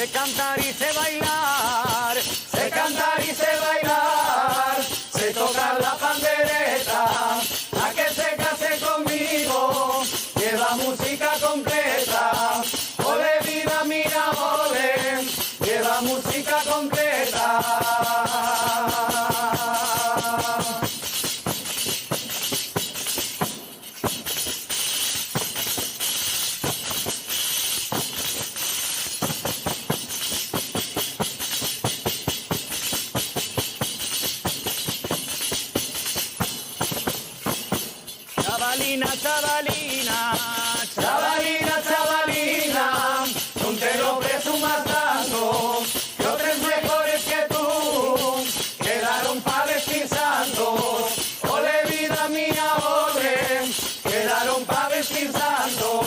sé cantar y sé bailar, sé cantar y sé bailar, sé tocar la pandereta, a que se case conmigo, lleva música completa, ole vida mía, ole, lleva música completa. Chavalina, chavalina, chavalina, chavalina, no te lo presumas tanto, que otros mejores que tú quedaron pa' vestir santos. Ole vida mía, ole, quedaron pa' vestir santos.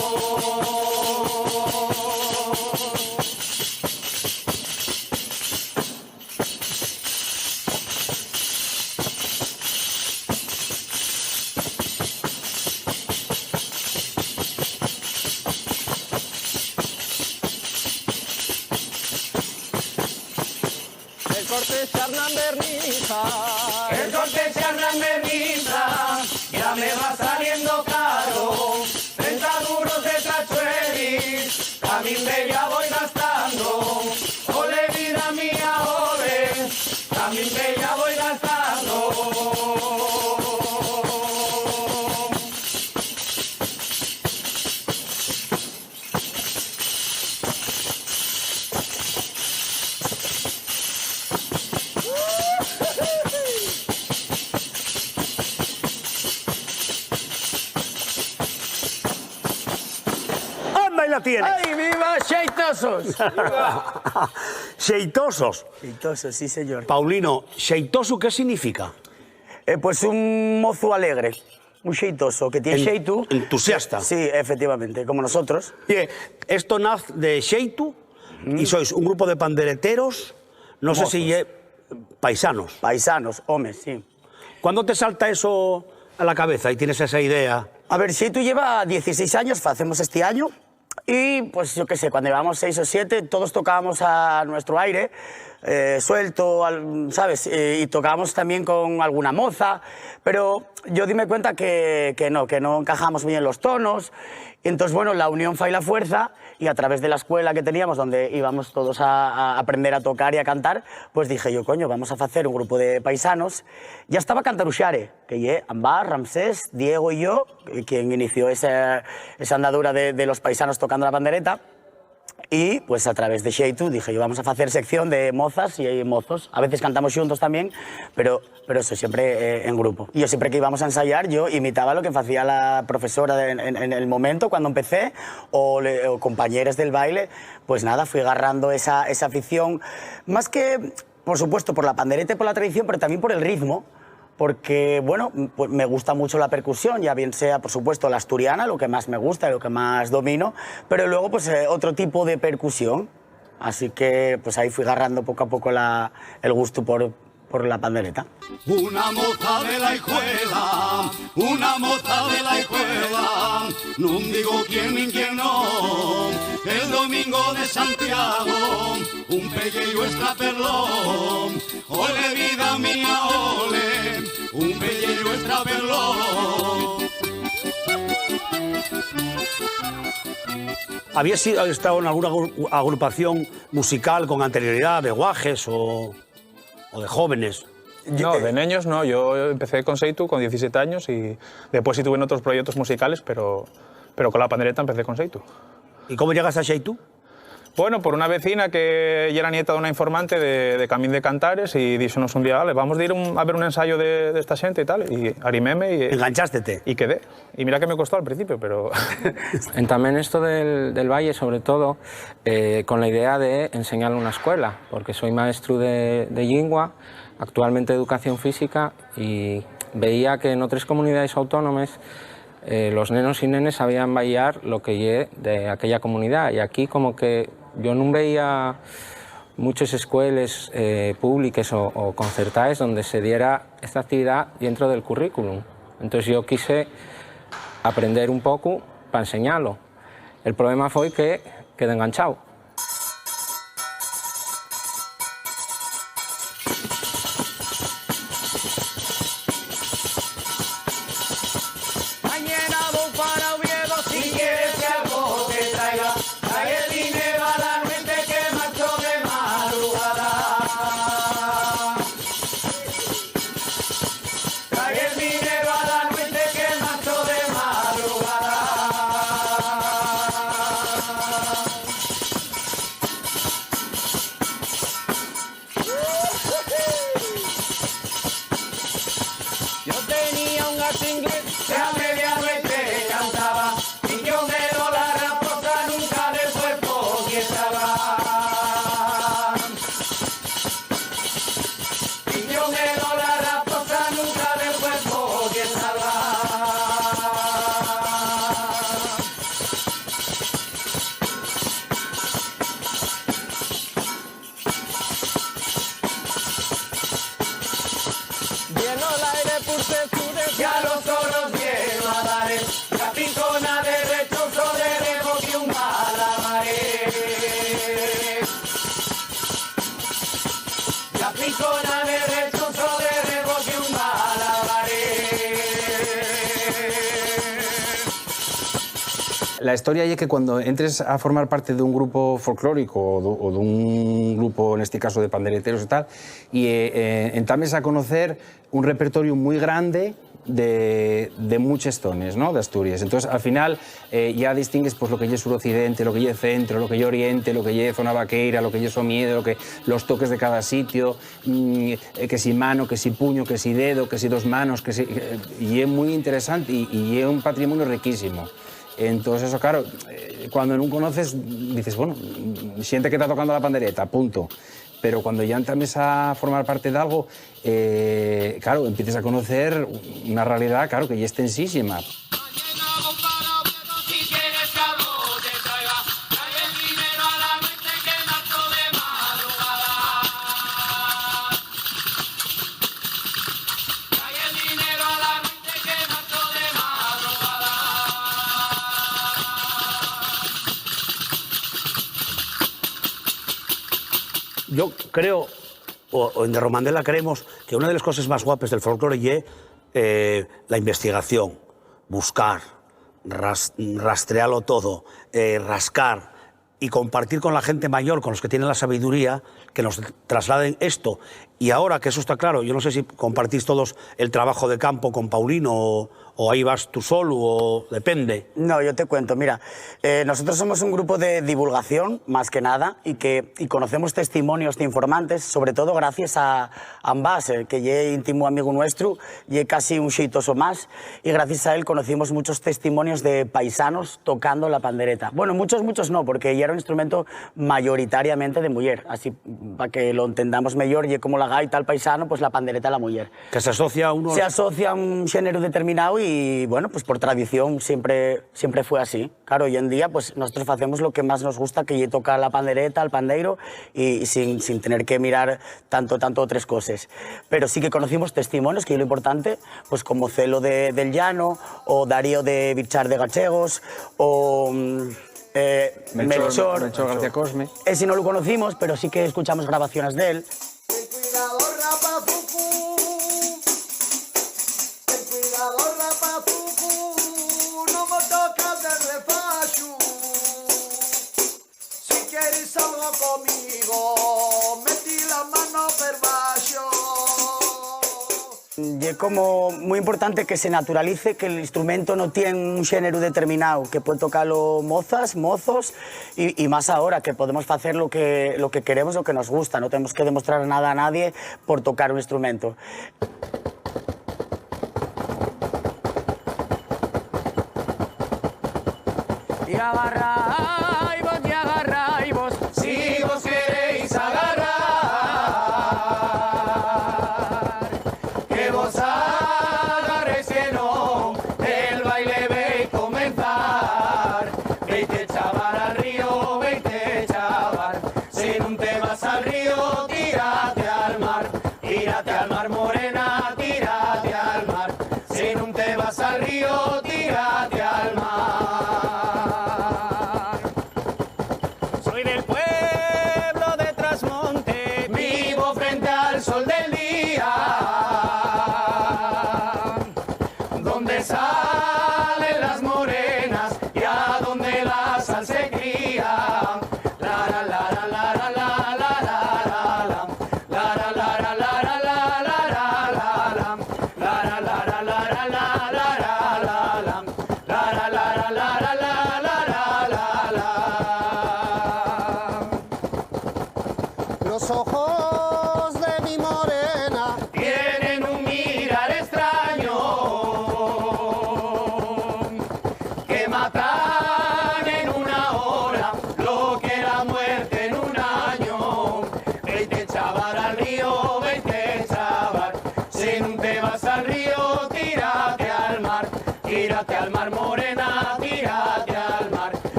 El corte se Hernán Berniza, el corte se Hernán Berniza, ya me va saliendo caro, 30 duros de cachuelis, también de ya voy gastando, ole vida mía, ole, también de ya voy gastando. ¡Anda y la tienes! ¡Ay, viva Xeitosos! Xeitosos. Xeitoso, sí, señor. Paulino, xeitoso, ¿qué significa? Pues un mozo alegre, un xeitoso, que tiene xeitu. Entusiasta. Sí, efectivamente, como nosotros. Oye, esto nace de xeitu y sois un grupo de pandereteros, no sé si paisanos. Paisanos, hombres, sí. ¿Cuándo te salta eso a la cabeza y tienes esa idea? A ver, xeitu lleva 16 años, hacemos este año. Y pues yo qué sé, cuando llevamos 6 o 7, todos tocábamos a nuestro aire, suelto, ¿sabes? Y tocábamos también con alguna moza, pero yo dime cuenta que no encajamos bien los tonos. Y entonces, bueno, la unión fa y la fuerza, y a través de la escuela que teníamos, donde íbamos todos a aprender a tocar y a cantar, pues dije yo, coño, vamos a hacer un grupo de paisanos. Ya estaba Cantaruxare, que ye Ambar, Ramsés, Diego y yo, quien inició esa andadura de los paisanos tocando la pandereta. Y pues a través de xeitu dije yo, vamos a hacer sección de mozas y mozos. A veces cantamos juntos también, pero eso siempre en grupo. Y yo siempre que íbamos a ensayar, yo imitaba lo que hacía la profesora en el momento cuando empecé, o compañeros del baile. Pues nada, fui agarrando esa afición, más que, por supuesto, por la pandereta y por la tradición, pero también por el ritmo. Porque, bueno, pues me gusta mucho la percusión, ya bien sea, por supuesto, la asturiana, lo que más me gusta y lo que más domino, pero luego, pues, otro tipo de percusión. Así que, pues, ahí fui agarrando poco a poco el gusto por la pandereta. Una moza de la escuela, una moza de la escuela, no digo quién ni quién no, el domingo de Santiago, un pellejo extraperlón, ole vida mía, ole, un pellejo extraperlón. ¿Habías estado en alguna agrupación musical con anterioridad, de guajes o de jóvenes? No, de niños no. Yo empecé con xeitu con 17 años y después sí tuve en otros proyectos musicales, pero con la pandereta empecé con xeitu. ¿Y cómo llegas a xeitu? Bueno, por una vecina que ya era nieta de una informante de Camín de Cantares y díxonos un día, vale, vamos a ir a ver un ensayo de esta xente y tal, y animéme y... Enganchástete. Y quedé. Y mira que me costó al principio, pero... También esto del baile, sobre todo, con la idea de enseñar en una escuela, porque soy maestro de lingua, actualmente de educación física, y veía que en otras comunidades autónomas los nenos y nenes sabían bailar lo que lle de aquella comunidad, y aquí como que yo no veía muchas escuelas públicas o concertadas donde se diera esta actividad dentro del currículum. Entonces yo quise aprender un poco para enseñarlo. El problema fue que quedé enganchado. las inglés, que a medianoche cantaba, y yo me lo la raposa nunca del cuerpo que estaba. Y yo me lo la raposa nunca del cuerpo que estaba. Lleno el aire pulse y a los toros lleno a dar la pincona de rechozo de reboque un malabaré. La pincona de rechozo de reboque un malabaré. La historia es que cuando entres a formar parte de un grupo folclórico o de un grupo, en este caso de pandereteros y tal, y entames a conocer un repertorio muy grande de muchos tones, ¿no?, de Asturias. Entonces, al final, ya distingues pues, lo que es suroccidente, lo que es centro, lo que es oriente, lo que es zona vaqueira, lo que es somiedo, los toques de cada sitio, que si mano, que si puño, que si dedo, que si dos manos, y es muy interesante y es un patrimonio riquísimo. Entonces, eso, claro, cuando no conoces, dices, bueno, siente que está tocando la pandereta, punto. Pero cuando ya entras a formar parte de algo, claro, empiezas a conocer una realidad, claro, que ya es extensísima. Yo creo, o en de Romandela creemos, que una de las cosas más guapas del folclore es la investigación, buscar, rastrearlo todo, rascar y compartir con la gente mayor, con los que tienen la sabiduría, que nos trasladen esto. Y ahora que eso está claro, yo no sé si compartís todos el trabajo de campo con Paulino o ahí vas tú solo, o depende. No, yo te cuento, mira, nosotros somos un grupo de divulgación, más que nada, y conocemos testimonios de informantes, sobre todo gracias a Ambas, que es íntimo amigo nuestro, y es casi un xeitoso más, y gracias a él conocimos muchos testimonios de paisanos tocando la pandereta. Bueno, muchos no, porque ya era un instrumento mayoritariamente de mujer, así para que lo entendamos mejor, y como la gaita al paisano, pues la pandereta a la mujer. Que se asocia a uno... Se asocia a un género determinado y, bueno, pues por tradición siempre fue así. Claro, hoy en día, pues nosotros hacemos lo que más nos gusta, que es tocar la pandereta, el pandeiro, y sin tener que mirar tanto otras cosas. Pero sí que conocimos testimonios, que es lo importante, pues como Celo del Llano, o Darío de Birchar de Gachegos, o... Melchor García Cosme. Ese no lo conocimos, pero sí que escuchamos grabaciones de él. Ten cuidado, rapazucu, no me tocas de refacho. Si quieres algo conmigo, metí la mano per baixo. Y es como muy importante que se naturalice que el instrumento no tiene un género determinado, que pueden tocarlo mozas, mozos, y más ahora, que podemos hacer lo que queremos, lo que nos gusta, no tenemos que demostrar nada a nadie por tocar un instrumento. Y agarráis vos, Si vos queréis agarrar, que vos agarréis que no, el baile ve comenzar. Veite chaval al río, veite chaval, si no te vas al río, tírate al mar morena, tírate al mar, si no te vas al río, tírate al mar.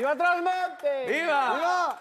¡Viva Trasmonte! ¡Viva! ¡Viva!